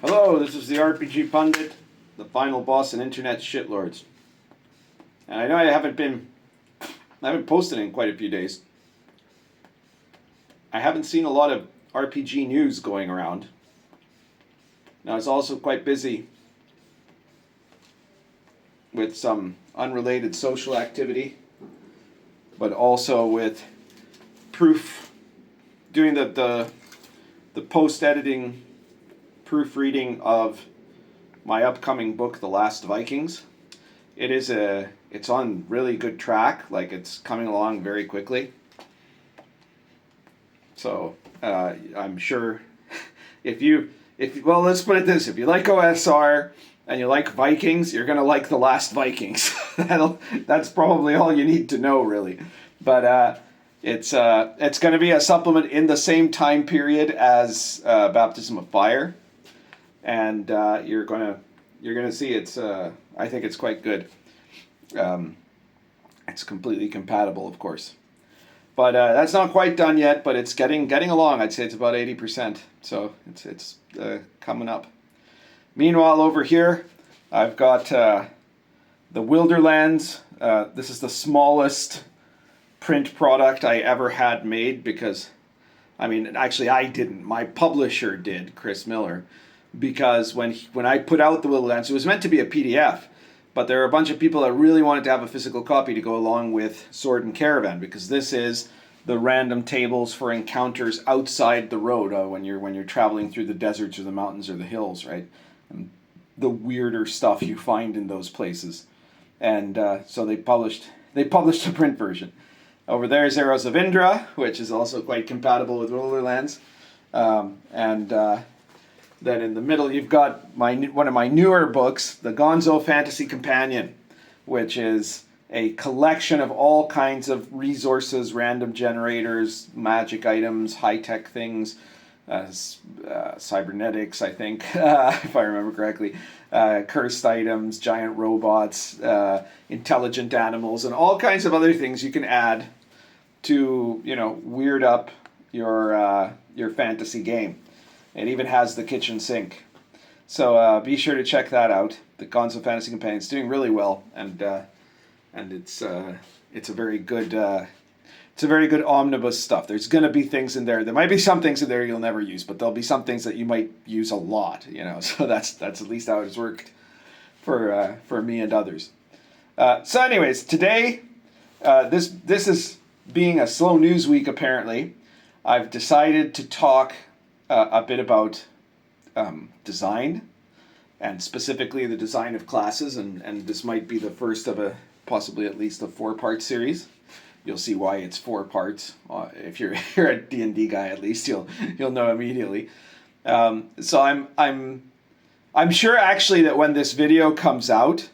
Hello, this is the RPG Pundit, the final boss in Internet Shitlords. And I know I haven't posted in quite a few days. I haven't seen a lot of RPG news going around. Now, I was also quite busy with some unrelated social activity, but also with doing the post-editing proofreading of my upcoming book, The Last Vikings. It's on really good track, like it's coming along very quickly. So I'm sure well, let's put it this: if you like OSR and you like Vikings, you're gonna like The Last Vikings. That's probably all you need to know, really. But it's going to be a supplement in the same time period as Baptism of Fire, and you're gonna see I think it's quite good. It's completely compatible, of course. But that's not quite done yet, but it's getting along. I'd say it's about 80%, so it's coming up. Meanwhile, over here, I've got the Wilderlands. This is the smallest print product I ever had made because, actually I didn't. My publisher did, Chris Miller, because when I put out the Wilderlands, it was meant to be a PDF. But there are a bunch of people that really wanted to have a physical copy to go along with Sword and Caravan, because this is the random tables for encounters outside the road when you're traveling through the deserts or the mountains or the hills, right? And the weirder stuff you find in those places. And so they published a print version. Over there is Arrows of Indra, which is also quite compatible with Wilderlands. Then in the middle, you've got one of my newer books, the Gonzo Fantasy Companion, which is a collection of all kinds of resources, random generators, magic items, high-tech things, cybernetics, I think, if I remember correctly, cursed items, giant robots, intelligent animals, and all kinds of other things you can add to, weird up your fantasy game. It even has the kitchen sink. So be sure to check that out. The Gonzo Fantasy Companion is doing really well, and it's a very good omnibus stuff. There's going to be things in there. There might be some things in there you'll never use, but there'll be some things that you might use a lot. So that's at least how it's worked for me and others. So anyways, today this is being a slow news week. Apparently, I've decided to talk a bit about design, and specifically the design of classes, and this might be the first of possibly at least a 4-part series. You'll see why it's 4 parts. If you're a D&D guy, at least you'll know immediately. So I'm sure actually that when this video comes out,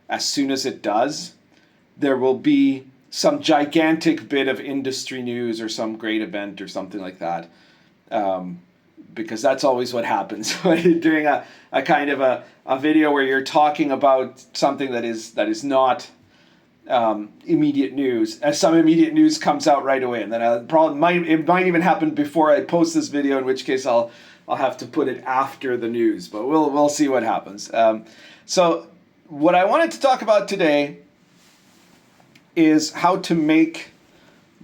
as soon as it does, there will be some gigantic bit of industry news or some great event or something like that. Because that's always what happens when you're doing a kind of a video where you're talking about something that is not immediate news. As some immediate news comes out right away, and then it might even happen before I post this video, in which case I'll have to put it after the news. But we'll see what happens. So what I wanted to talk about today is how to make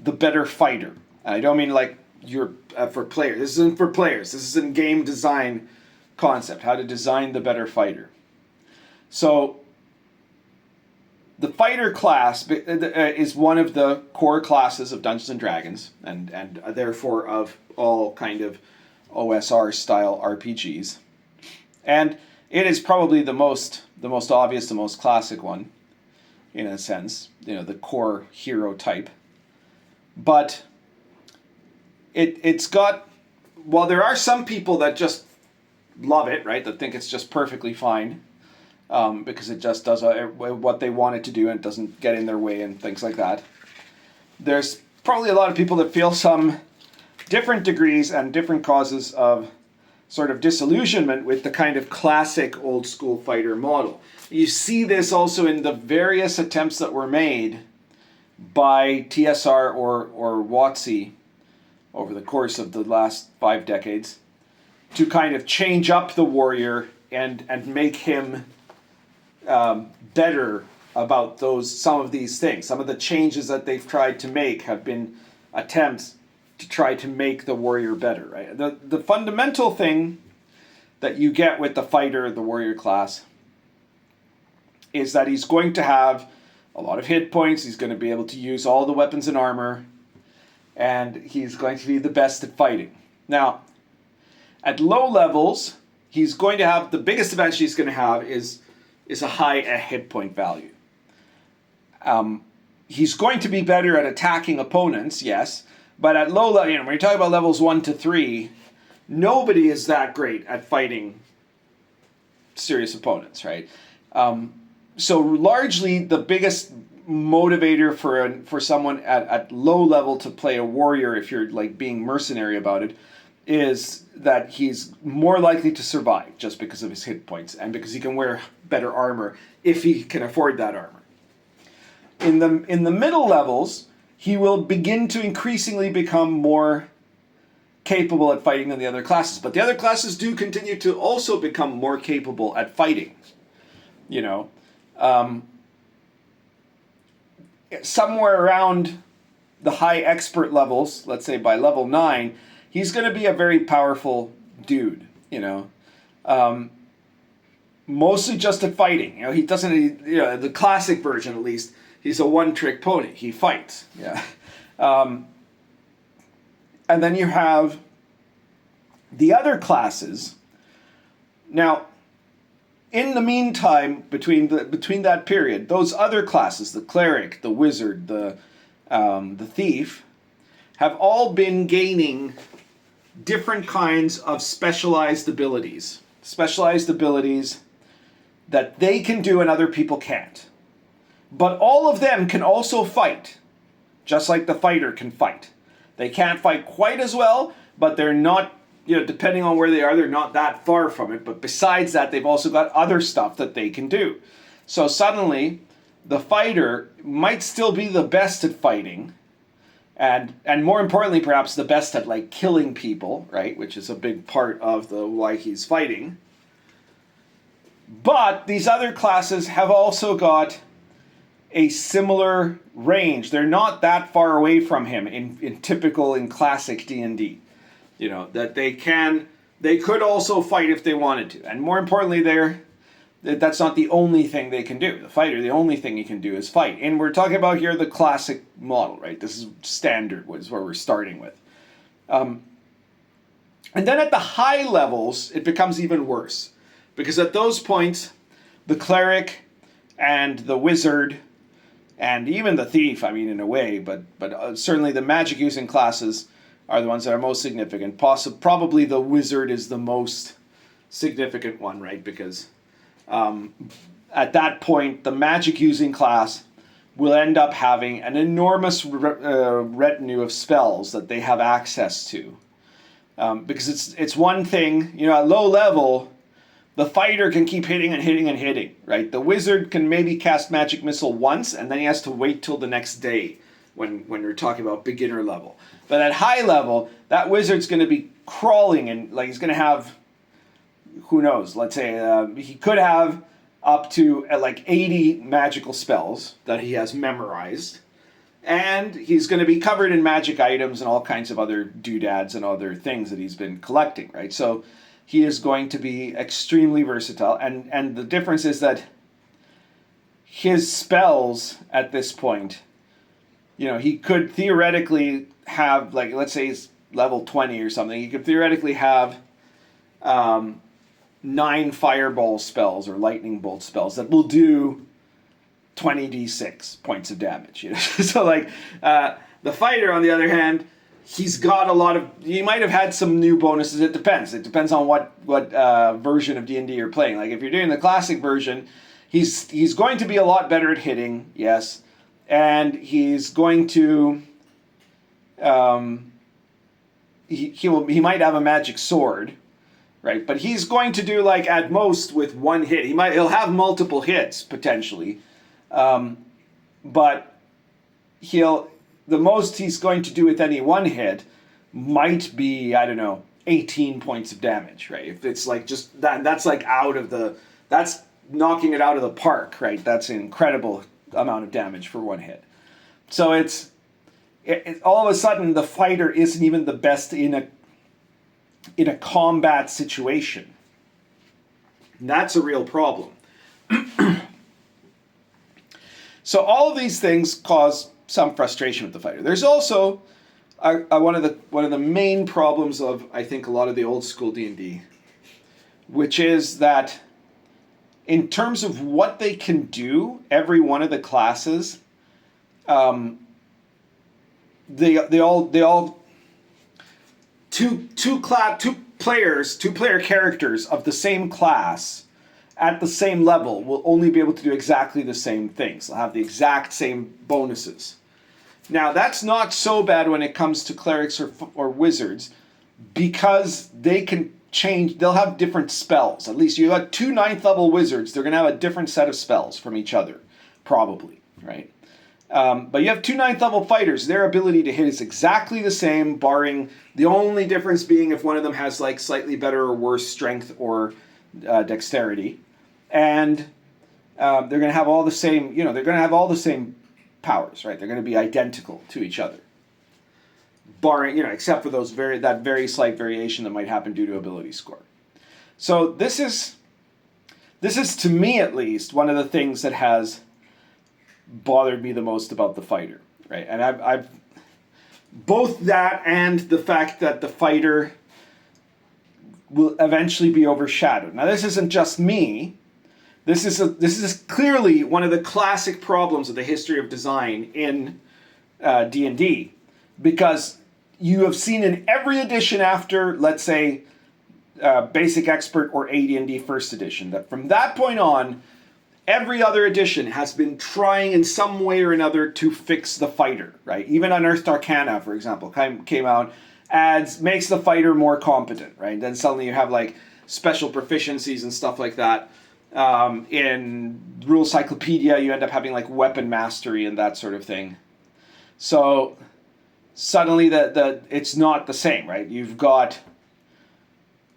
the better fighter. And I don't mean like you're for players. This isn't for players. This is a game design concept, how to design the better fighter. So the fighter class is one of the core classes of Dungeons and Dragons, and therefore of all kind of OSR style RPGs. And it is probably the most obvious, the most classic one, in a sense, the core hero type. But it's got, while there are some people that just love it, right, that think it's just perfectly fine, because it just does what they want it to do and it doesn't get in their way and things like that. There's probably a lot of people that feel some different degrees and different causes of sort of disillusionment with the kind of classic old school fighter model. You see this also in the various attempts that were made by TSR or WotC over the course of the last 5 decades to kind of change up the warrior and make him better about some of these things. Some of the changes that they've tried to make have been attempts to try to make the warrior better, right? The fundamental thing that you get with the fighter, the warrior class, is that he's going to have a lot of hit points, he's going to be able to use all the weapons and armor, and he's going to be the best at fighting. Now, at low levels, he's going to have, the biggest advantage he's going to have is a high hit point value. He's going to be better at attacking opponents, yes, but at low level, when you talk about levels 1 to 3, nobody is that great at fighting serious opponents, right? So largely, the biggest motivator for someone at low level to play a warrior, if you're like being mercenary about it, is that he's more likely to survive just because of his hit points and because he can wear better armor if he can afford that armor. In the middle levels, he will begin to increasingly become more capable at fighting than the other classes. But the other classes do continue to also become more capable at fighting. Somewhere around the high expert levels, let's say by level 9, he's going to be a very powerful dude, mostly just at fighting. He doesn't, the classic version at least, he's a one-trick pony. He fights, yeah. And then you have the other classes. Now, in the meantime, between that period, those other classes, the cleric, the wizard, the thief, have all been gaining different kinds of specialized abilities that they can do and other people can't. But all of them can also fight, just like the fighter can fight. They can't fight quite as well, but they're not, depending on where they are, they're not that far from it. But besides that, they've also got other stuff that they can do. So suddenly, the fighter might still be the best at fighting, and more importantly, perhaps the best at like killing people, right? Which is a big part of why he's fighting. But these other classes have also got a similar range. They're not that far away from him in classic D&D. That they could also fight if they wanted to. And more importantly, that's not the only thing they can do. The fighter, the only thing he can do is fight. And we're talking about here the classic model, right? This is standard, is where we're starting with. And then at the high levels, it becomes even worse. Because at those points, the cleric and the wizard and even the thief, in a way, but certainly the magic using classes are the ones that are most significant. Probably the wizard is the most significant one, right? Because at that point, the magic using class will end up having an enormous retinue of spells that they have access to. Because it's one thing, at low level, the fighter can keep hitting and hitting and hitting, right? The wizard can maybe cast Magic Missile once, and then he has to wait till the next day when we're talking about beginner level. But at high level, that wizard's going to be crawling, and he's going to have, who knows, let's say he could have up to 80 magical spells that he has memorized. And he's going to be covered in magic items and all kinds of other doodads and other things that he's been collecting, right? So he is going to be extremely versatile. And the difference is that his spells at this point, he could theoretically have, let's say he's level 20 or something, he could theoretically have 9 fireball spells or lightning bolt spells that will do 20d6 points of damage. So the fighter, on the other hand, he's got a lot of, he might have had some new bonuses. It depends on what version of D&D you're playing. If you're doing the classic version, he's going to be a lot better at hitting, yes, and he's going to he might have a magic sword, right? But he's going to do at most with one hit. He'll have multiple hits potentially, but the most he's going to do with any one hit might be, I don't know, 18 points of damage, right? If it's like just that, that's like that's knocking it out of the park, right? That's an incredible amount of damage for one hit. So it's all of a sudden the fighter isn't even the best in a combat situation. And that's a real problem. So all of these things cause some frustration with the fighter. There's also one of the main problems of, I think, a lot of the old school D&D, which is that in terms of what they can do, every one of the classes, they all two player characters of the same class at the same level will only be able to do exactly the same things. They'll have the exact same bonuses. Now, that's not so bad when it comes to clerics or wizards, because they can change. They'll have different spells. At least you have 2 9th level wizards. They're going to have a different set of spells from each other, probably, right? But you have 2 9th level fighters. Their ability to hit is exactly the same, barring the only difference being if one of them has like slightly better or worse strength or dexterity. And they're going to have all the same, they're going to have all the same powers, right? They're going to be identical to each other, barring, except for that very slight variation that might happen due to ability score. So this is to me at least one of the things that has bothered me the most about the fighter, right? And I've both that and the fact that the fighter will eventually be overshadowed. Now, this isn't just me. This is clearly one of the classic problems of the history of design in D&D, because you have seen in every edition after, let's say, Basic Expert or AD&D First Edition, that from that point on, every other edition has been trying in some way or another to fix the fighter, right? Even Unearthed Arcana, for example, came out, makes the fighter more competent, right? Then suddenly you have like special proficiencies and stuff like that. In Rule Cyclopedia, you end up having like weapon mastery and that sort of thing. So suddenly it's not the same, right? You've got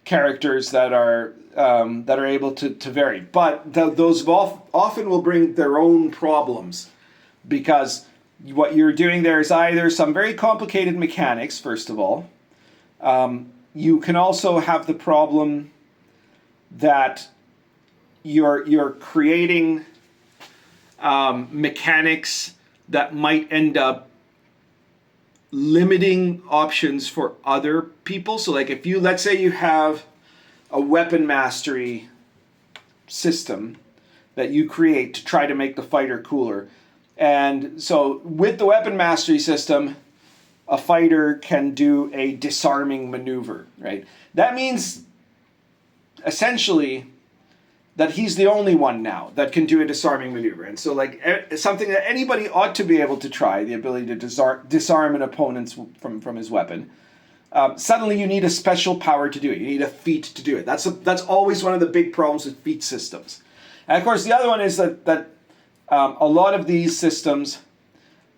characters that are able to vary, but those often will bring their own problems, because what you're doing there is either some very complicated mechanics, first of all. You can also have the problem that you're creating mechanics that might end up limiting options for other people. So like if let's say you have a weapon mastery system that you create to try to make the fighter cooler. And so with the weapon mastery system, a fighter can do a disarming maneuver, right? That means essentially that he's the only one now that can do a disarming maneuver. And so like something that anybody ought to be able to try, the ability to disarm an opponent from his weapon. Suddenly you need a special power to do it. You need a feat to do it. That's always one of the big problems with feat systems. And of course the other one is that a lot of these systems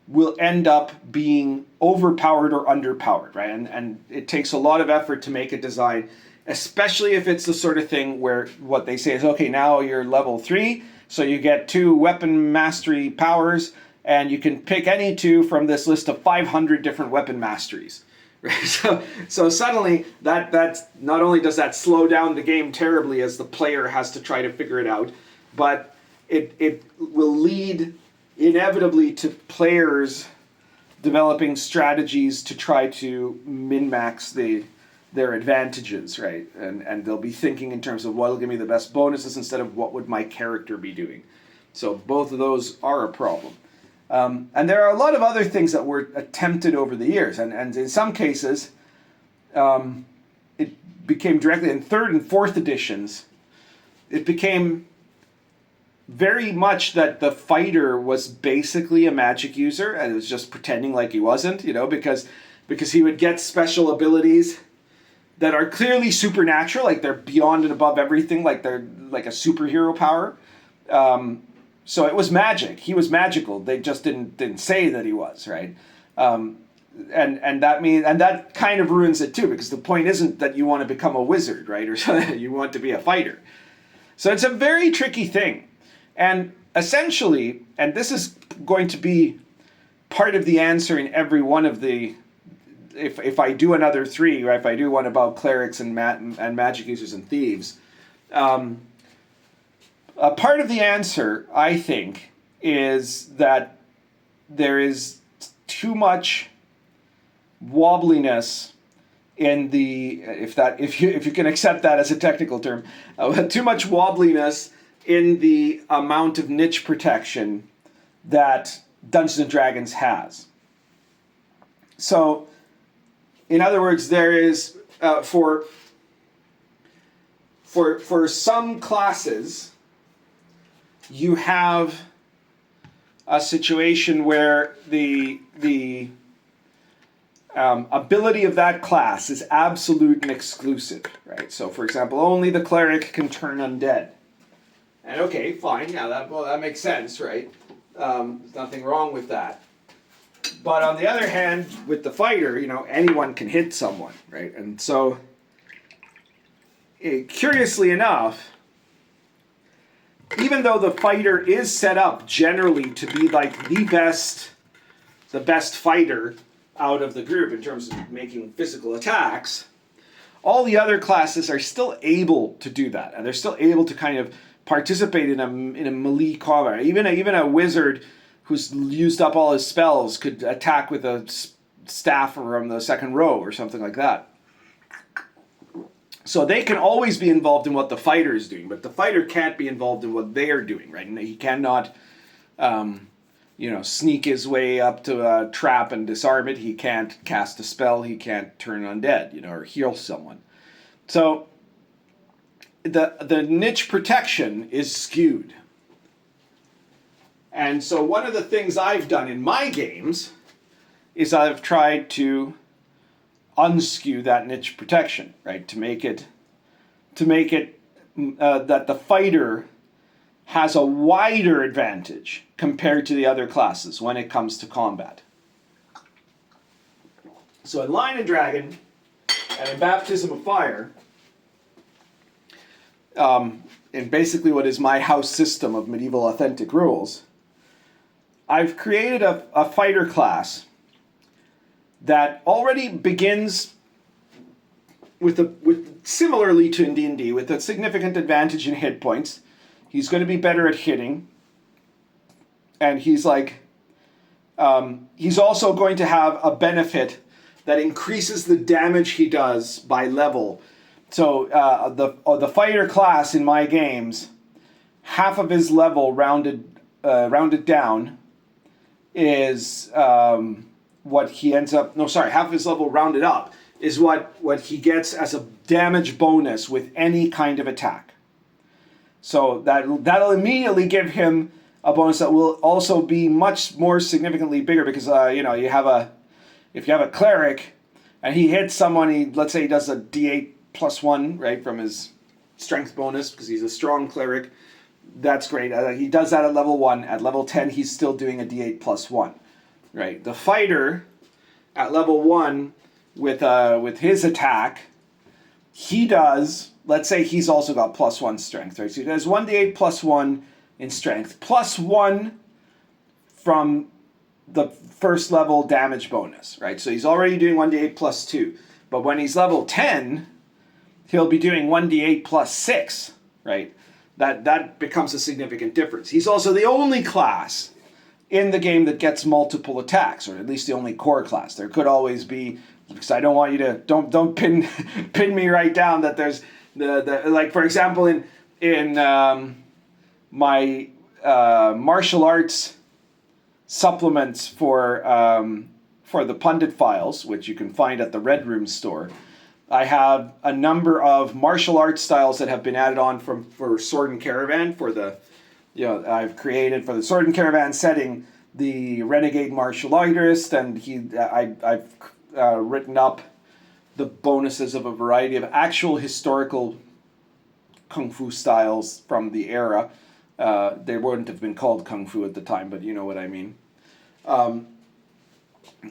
will end up being overpowered or underpowered, right? And it takes a lot of effort to make a design, especially if it's the sort of thing where what they say is, okay, now you're level 3, so you get 2 weapon mastery powers, and you can pick any 2 from this list of 500 different weapon masteries. Right? So suddenly that's not only does that slow down the game terribly as the player has to try to figure it out, but it will lead inevitably to players developing strategies to try to min-max their advantages, right? And they'll be thinking in terms of what'll give me the best bonuses instead of what would my character be doing. So both of those are a problem. And there are a lot of other things that were attempted over the years. And in some cases, it became directly in 3rd and 4th editions, it became very much that the fighter was basically a magic user, and it was just pretending like he wasn't, because he would get special abilities that are clearly supernatural, like they're beyond and above everything, like they're like a superhero power. So it was magic. He was magical. They just didn't say that he was, right? and that kind of ruins it too, because the point isn't that you want to become a wizard, right? Or you want to be a fighter. So it's a very tricky thing. And essentially, and this is going to be part of the answer in every one of the, if I do another 3, or if I do one about clerics and magic users and thieves, a part of the answer, I think, is that there is too much wobbliness in the, if you can accept that as a technical term, too much wobbliness in the amount of niche protection that Dungeons and Dragons has. So, in other words, there is for some classes, you have a situation where the ability of that class is absolute and exclusive, right? So, for example, only the cleric can turn undead. And okay, fine, yeah, that makes sense, right? There's nothing wrong with that. But on the other hand, with the fighter, anyone can hit someone, right? And so, curiously enough, even though the fighter is set up generally to be like the best fighter out of the group in terms of making physical attacks, all the other classes are still able to do that, and they're still able to kind of participate in a melee combat. Even a wizard who's used up all his spells could attack with a staff from the second row or something like that. So they can always be involved in what the fighter is doing, but the fighter can't be involved in what they are doing, right? And he cannot, sneak his way up to a trap and disarm it. He can't cast a spell. He can't turn undead, or heal someone. So the niche protection is skewed. And so one of the things I've done in my games is I've tried to unskew that niche protection, right? To make it that the fighter has a wider advantage compared to the other classes when it comes to combat. So in Lion and Dragon and in Baptism of Fire, in basically what is my house system of medieval authentic rules, I've created a fighter class that already begins with similarly to in D&D, with a significant advantage in hit points. He's going to be better at hitting, and he's also going to have a benefit that increases the damage he does by level. So the fighter class in my games, half of his level rounded down is what he ends up. No, sorry, half of his level rounded up is what he gets as a damage bonus with any kind of attack. So that'll immediately give him a bonus that will also be much more significantly bigger, because if you have a cleric and he hits someone, let's say he does a D8 plus 1, right, from his strength bonus because he's a strong cleric. That's great. He does that at level 1. At level 10, he's still doing a D8 plus 1, right? The fighter at level 1 with his attack, he does, let's say he's also got plus 1 strength, right? So he does 1d8 plus 1 in strength, plus 1 from the first level damage bonus, right? So he's already doing 1d8 plus 2. But when he's level 10, he'll be doing 1d8 plus 6, right? That becomes a significant difference. He's also the only class in the game that gets multiple attacks, or at least the only core class. There could always be, because I don't want you to, don't pin me right down that there's the like, for example, in my martial arts supplements for the Pundit Files, which you can find at the Red Room store, I have a number of martial arts styles that have been added on for Sword and Caravan. I've created for the Sword and Caravan setting the Renegade Martial Artist, and I've written up the bonuses of a variety of actual historical kung fu styles from the era. They wouldn't have been called kung fu at the time, but you know what I mean.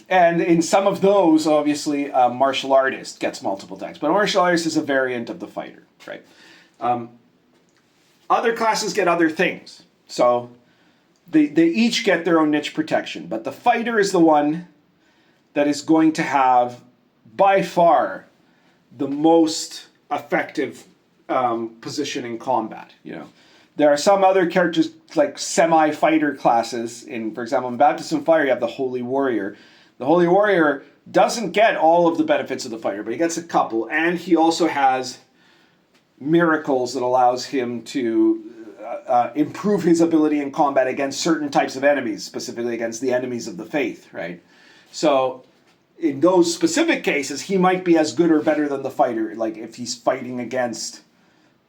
And in some of those, obviously, a martial artist gets multiple attacks. But a martial artist is a variant of the fighter, right? Other classes get other things. So they each get their own niche protection. But the fighter is the one that is going to have, by far, the most effective position in combat, you know. There are some other characters, like semi-fighter classes. For example, in Baptism Fire, you have the Holy Warrior. The Holy Warrior doesn't get all of the benefits of the fighter, but he gets a couple. And he also has miracles that allows him to improve his ability in combat against certain types of enemies, specifically against the enemies of the faith, right? So in those specific cases, he might be as good or better than the fighter, like if he's fighting against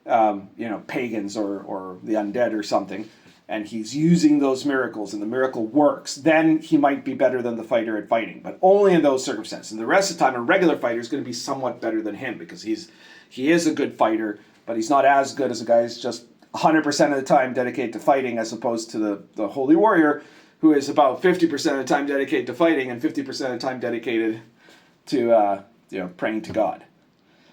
pagans or the undead or something, and he's using those miracles and the miracle works, then he might be better than the fighter at fighting, but only in those circumstances. And the rest of the time, a regular fighter is going to be somewhat better than him because he is a good fighter, but he's not as good as a guy who's just 100% of the time dedicated to fighting, as opposed to the Holy Warrior, who is about 50% of the time dedicated to fighting and 50% of the time dedicated to praying to God.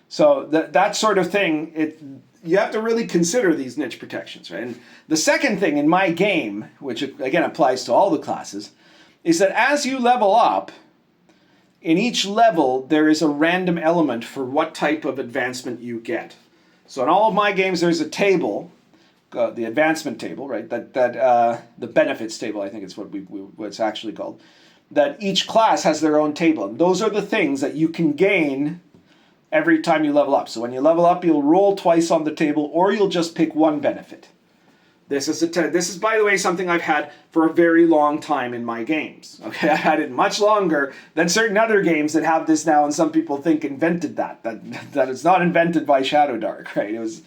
So that sort of thing, you have to really consider these niche protections, right? And the second thing in my game, which again applies to all the classes, is that as you level up, in each level there is a random element for what type of advancement you get. So in all of my games there's a table, the advancement table, right? The benefits table, I think it's what it's actually called. That each class has their own table. And those are the things that you can gain every time you level up. So when you level up, you'll roll twice on the table, or you'll just pick one benefit. This is, by the way, something I've had for a very long time in my games. Okay, I've had it much longer than certain other games that have this now, and some people think invented that it's not invented by Shadowdark, right? It was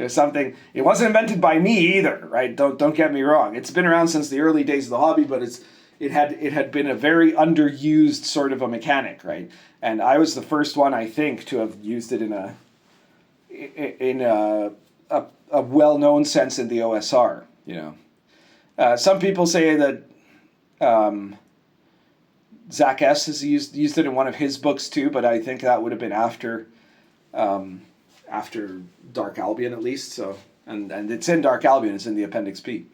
something. It wasn't invented by me either, right? Don't get me wrong. It's been around since the early days of the hobby, but it had been a very underused sort of a mechanic, right? And I was the first one, I think, to have used it in a well-known sense in the OSR. You know, some people say that Zach S has used it in one of his books too, but I think that would have been after Dark Albion at least. So and it's in Dark Albion. It's in the Appendix P.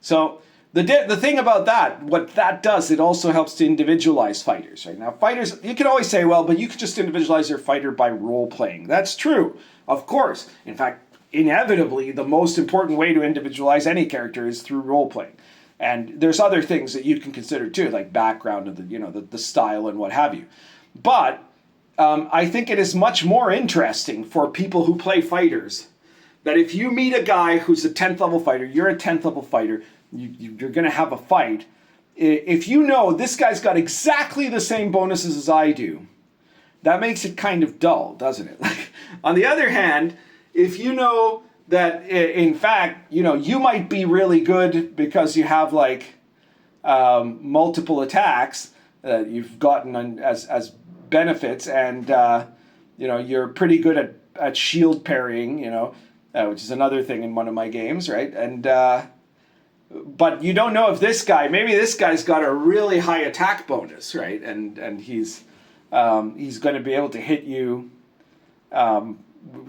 So. The thing about that, what that does, it also helps to individualize fighters, right? Now, fighters, you can always say, well, but you could just individualize your fighter by role-playing. That's true, of course. In fact, inevitably, the most important way to individualize any character is through role-playing. And there's other things that you can consider, too, like background and the style and what have you. But I think it is much more interesting for people who play fighters that if you meet a guy who's a 10th level fighter, you're a 10th level fighter, you're going to have a fight. If you know this guy's got exactly the same bonuses as I do, that makes it kind of dull, doesn't it? Like, on the other hand, if you know that, in fact, you might be really good because you have like multiple attacks you've gotten as benefits, and you're pretty good at shield parrying, which is another thing in one of my games, right? And but you don't know if maybe this guy's got a really high attack bonus, right? And he's going to be able to hit you.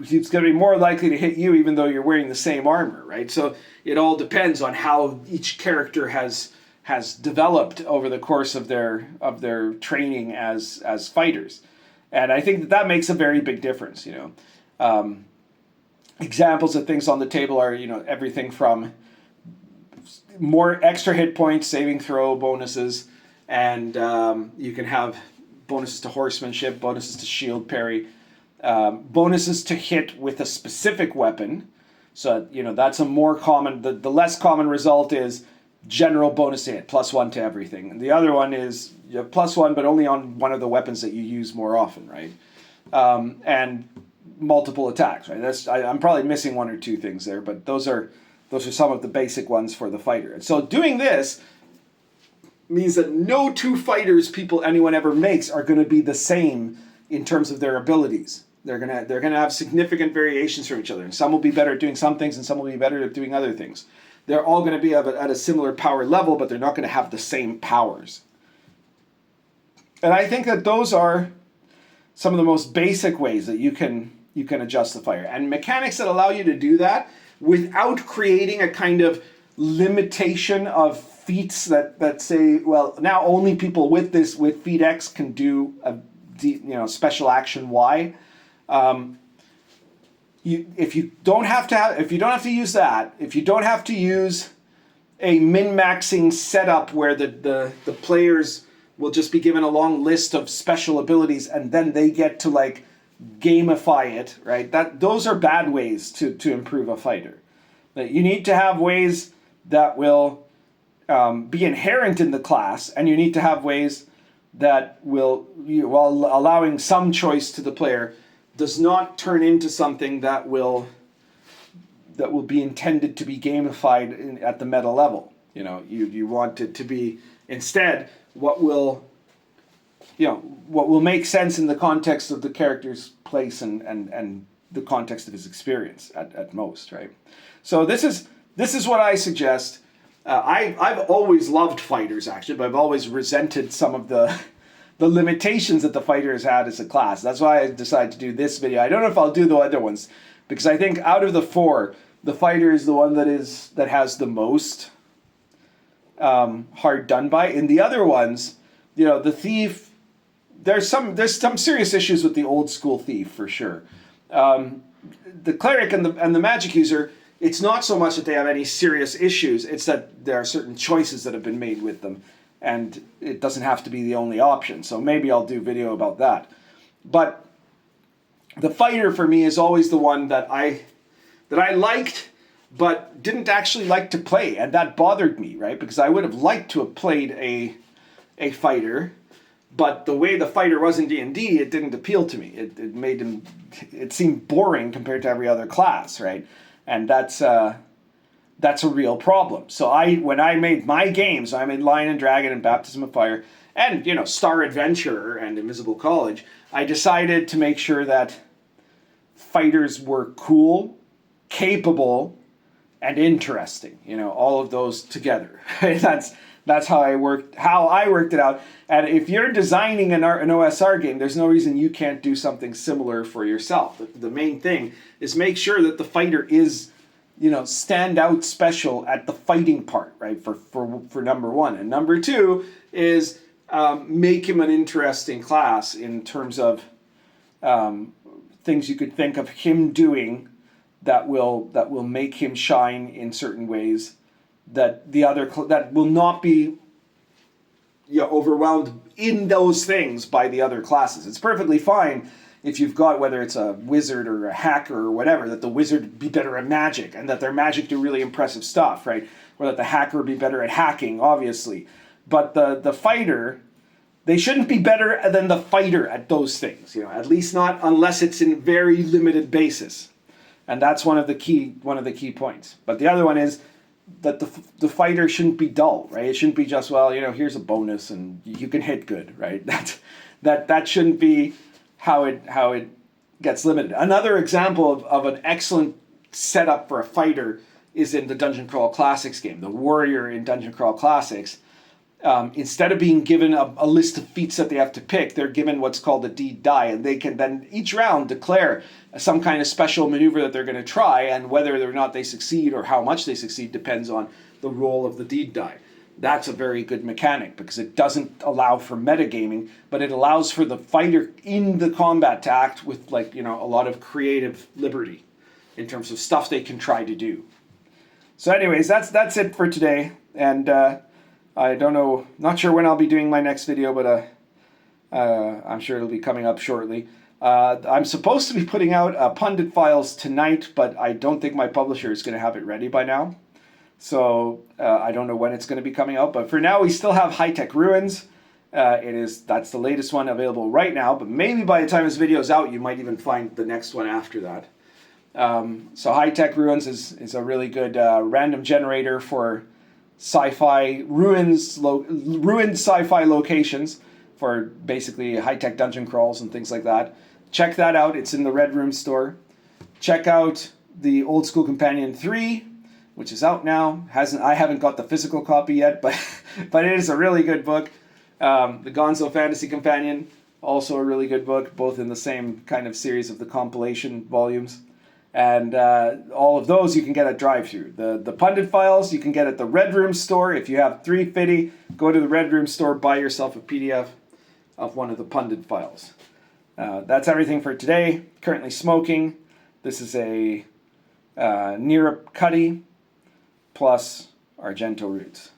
He's going to be more likely to hit you even though you're wearing the same armor, right? So it all depends on how each character has developed over the course of their training as fighters. And I think that makes a very big difference, Examples of things on the table are, everything from more extra hit points, saving throw bonuses, and you can have bonuses to horsemanship, bonuses to shield parry, bonuses to hit with a specific weapon. So, that's a more common, the less common result is general bonus to hit, +1 to everything. And the other one is you have +1, but only on one of the weapons that you use more often, right? And multiple attacks, right? I'm probably missing one or two things there, but those are some of the basic ones for the fighter. And so doing this means that no two fighters anyone ever makes are going to be the same in terms of their abilities. They're gonna have significant variations from each other, and some will be better at doing some things, and some will be better at doing other things. They're all going to be at a similar power level, but they're not going to have the same powers. And I think that those are some of the most basic ways that you can adjust the fighter. And mechanics that allow you to do that without creating a kind of limitation of feats that say, well, now only people with feat X can do a special action Y. If you don't have to use that, if you don't have to use a min-maxing setup where the players will just be given a long list of special abilities and then they get to like gamify it, right? Those are bad ways to improve a fighter. You need to have ways that will be inherent in the class, and you need to have ways that will, while allowing some choice to the player, does not turn into something that will be intended to be gamified at the meta level. You want it to be instead what will make sense in the context of the character's place and the context of his experience at most, right? So this is what I suggest. I've always loved fighters, actually, but I've always resented some of the limitations that the fighters had as a class. That's why I decided to do this video. I don't know if I'll do the other ones, because I think out of the four, the fighter is the one that has the most hard done by. In the other ones, the thief, there's some serious issues with the old school thief for sure. The cleric and the magic user, it's not so much that they have any serious issues, it's that there are certain choices that have been made with them, and it doesn't have to be the only option. So maybe I'll do a video about that. But the fighter for me is always the one that I liked, but didn't actually like to play, and that bothered me, right? Because I would have liked to have played a fighter, but the way the fighter was in D&D, it didn't appeal to me. It seemed boring compared to every other class, right? And that's a real problem. So when I made my games, I made Lion and Dragon and Baptism of Fire, and Star Adventurer and Invisible College, I decided to make sure that fighters were cool, capable, and interesting. All of those together. That's how I worked it out. And if you're designing an OSR game, there's no reason you can't do something similar for yourself. The main thing is make sure that the fighter is, stand out special at the fighting part, right? For number one. And number two is make him an interesting class in terms of things you could think of him doing that will make him shine in certain ways that that will not be overwhelmed in those things by the other classes. It's perfectly fine if you've got, whether it's a wizard or a hacker or whatever, that the wizard be better at magic and that their magic do really impressive stuff, right? Or that the hacker be better at hacking, obviously. But the fighter, they shouldn't be better than the fighter at those things, at least not unless it's in very limited basis. And that's one of the key points. But the other one is that the fighter shouldn't be dull, right? It shouldn't be just, well, here's a bonus and you can hit good, right? That shouldn't be how it gets limited. Another example of an excellent setup for a fighter is in the Dungeon Crawl Classics game. The warrior in Dungeon Crawl Classics, instead of being given a list of feats that they have to pick, they're given what's called a deed die, and they can then each round declare some kind of special maneuver that they're going to try, and whether or not they succeed or how much they succeed depends on the roll of the deed die. That's a very good mechanic because it doesn't allow for metagaming, but it allows for the fighter in the combat to act with a lot of creative liberty in terms of stuff they can try to do. So anyways, that's it for today, and I don't know, not sure when I'll be doing my next video, but I'm sure it'll be coming up shortly. I'm supposed to be putting out Pundit Files tonight, but I don't think my publisher is going to have it ready by now. So I don't know when it's going to be coming out, but for now we still have High Tech Ruins. That's the latest one available right now, but maybe by the time this video is out, you might even find the next one after that. So High Tech Ruins is a really good random generator for sci-fi ruined sci-fi locations for basically high-tech dungeon crawls and things like that. Check that out. It's in the Red Room store. Check out the Old School Companion 3, which is out now. I haven't got the physical copy yet, but it is a really good book. The Gonzo Fantasy Companion, also a really good book, both in the same kind of series of the compilation volumes. And all of those you can get at Drive-Thru. The Pundit Files you can get at the Red Room store. If you have 350, go to the Red Room store, buy yourself a PDF of one of the Pundit Files. That's everything for today. Currently smoking. This is a Nira Cuddy plus Argento Roots.